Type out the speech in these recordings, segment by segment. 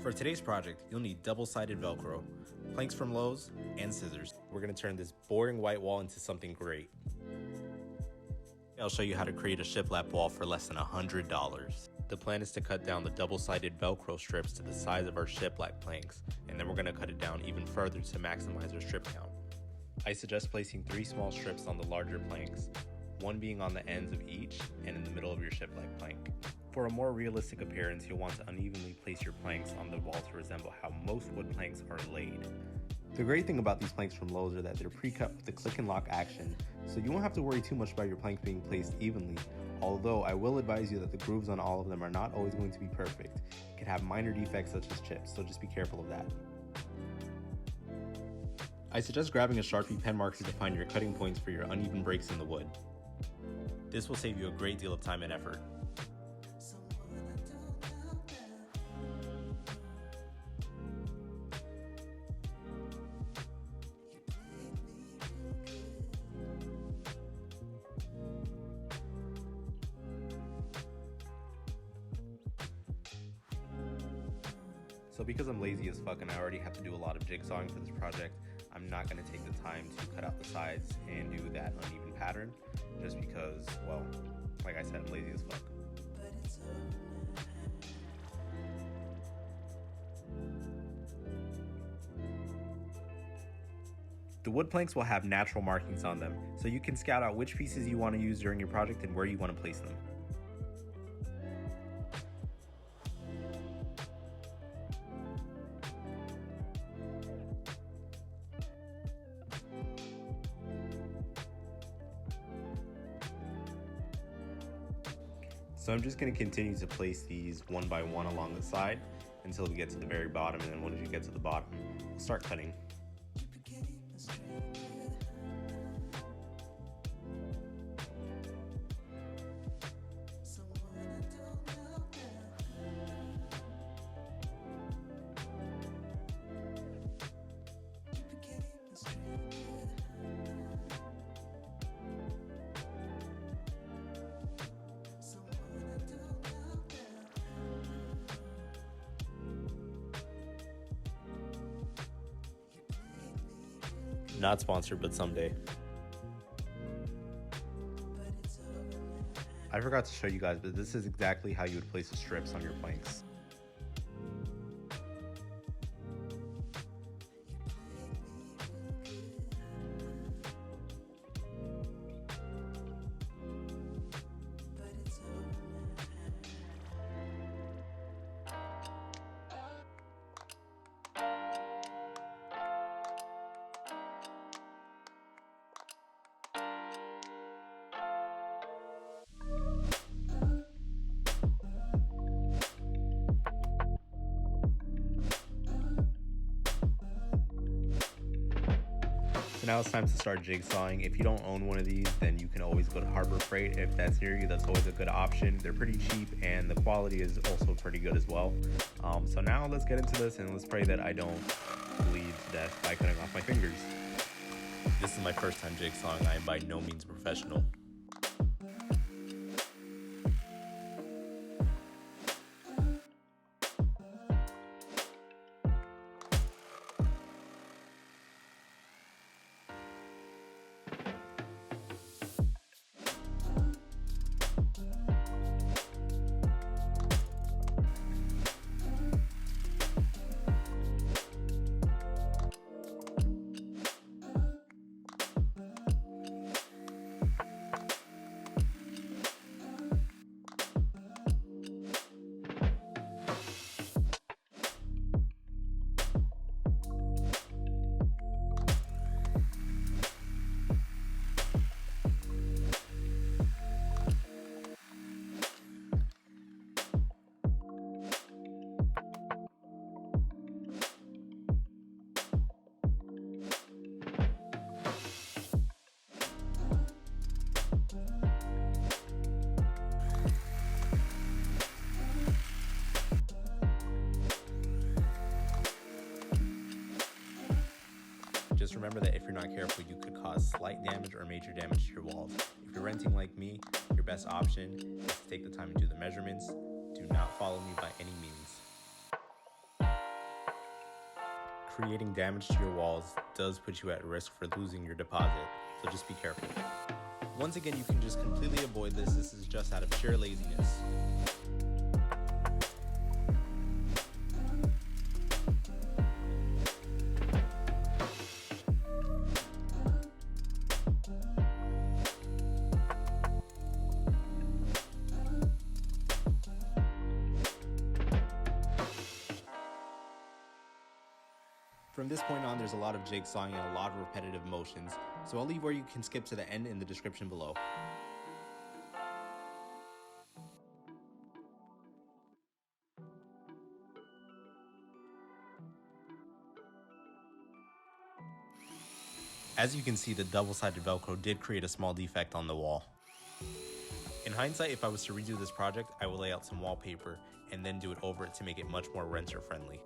For today's project, you'll need double-sided Velcro, planks from Lowe's, and scissors. We're going to turn this boring white wall into something great. I'll show you how to create a shiplap wall for less than $100. The plan is to cut down the double-sided Velcro strips to the size of our shiplap planks, and then we're going to cut it down even further to maximize our strip count. I suggest placing 3 small strips on the larger planks, one being on the ends of each and in the middle of your shiplap plank. For a more realistic appearance, you'll want to unevenly place your planks on the wall to resemble how most wood planks are laid. The great thing about these planks from Lowe's are that they're pre-cut with the click and lock action, so you won't have to worry too much about your planks being placed evenly, although I will advise you that the grooves on all of them are not always going to be perfect. It can have minor defects such as chips, so just be careful of that. I suggest grabbing a Sharpie pen marker to find your cutting points for your uneven breaks in the wood. This will save you a great deal of time and effort. So because I'm lazy as fuck and I already have to do a lot of jigsawing for this project, I'm not going to take the time to cut out the sides and do that uneven pattern, just because, well, like I said, I'm lazy as fuck. The wood planks will have natural markings on them, so you can scout out which pieces you want to use during your project and where you want to place them. So I'm just going to continue to place these one by one along the side until we get to the very bottom, and then once you get to the bottom, we'll start cutting. Not sponsored, but someday. I forgot to show you guys, but this is exactly how you would place the strips on your planks. Now it's time to start jigsawing. If you don't own one of these, then you can always go to Harbor Freight. If that's near you, that's always a good option. They're pretty cheap and the quality is also pretty good as well. So now let's get into this and let's pray that I don't bleed to death by cutting off my fingers. This is my first time jigsawing. I am by no means a professional. Just remember that if you're not careful, you could cause slight damage or major damage to your walls. If you're renting like me, your best option is to take the time and do the measurements. Do not follow me by any means. creating damage to your walls does put you at risk for losing your deposit, so just be careful. Once again, you can just completely avoid this. This is just out of pure laziness. From this point on, there's a lot of jigsawing and a lot of repetitive motions, so I'll leave where you can skip to the end in the description below. As you can see, the double-sided Velcro did create a small defect on the wall. In hindsight, if I was to redo this project, I would lay out some wallpaper and then do it over it to make it much more renter friendly.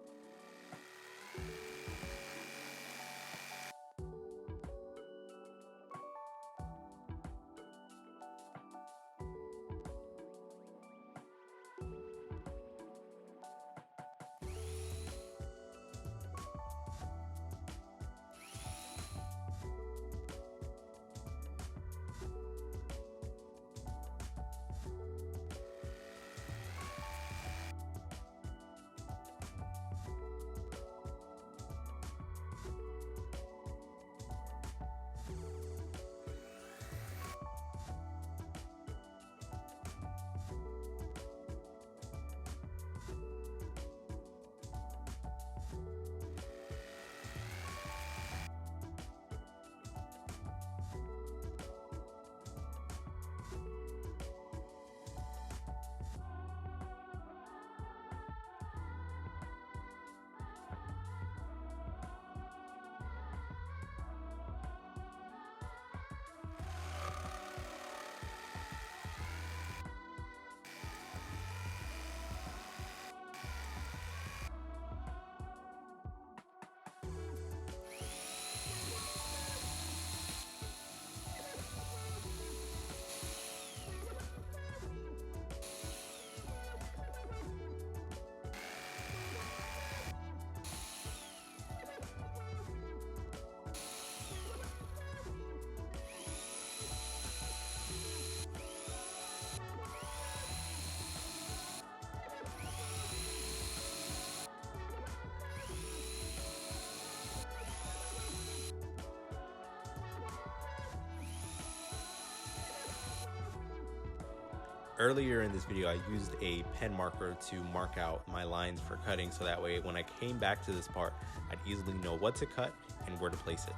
Earlier in this video, I used a pen marker to mark out my lines for cutting, so that way when I came back to this part, I'd easily know what to cut and where to place it.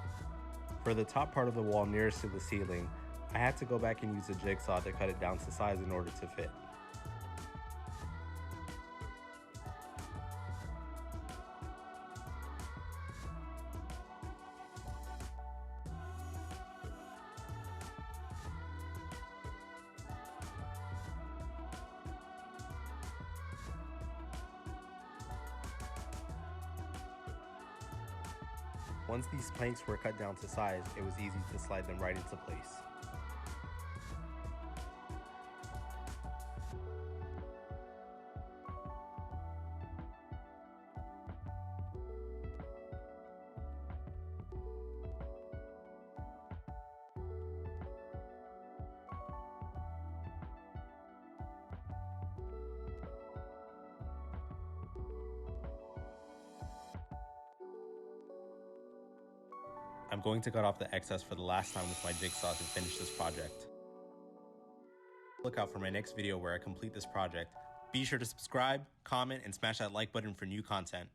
For the top part of the wall nearest to the ceiling, I had to go back and use a jigsaw to cut it down to size in order to fit. Once these planks were cut down to size, it was easy to slide them right into place. I'm going to cut off the excess for the last time with my jigsaw to finish this project. Look out for my next video where I complete this project. Be sure to subscribe, comment, and smash that like button for new content.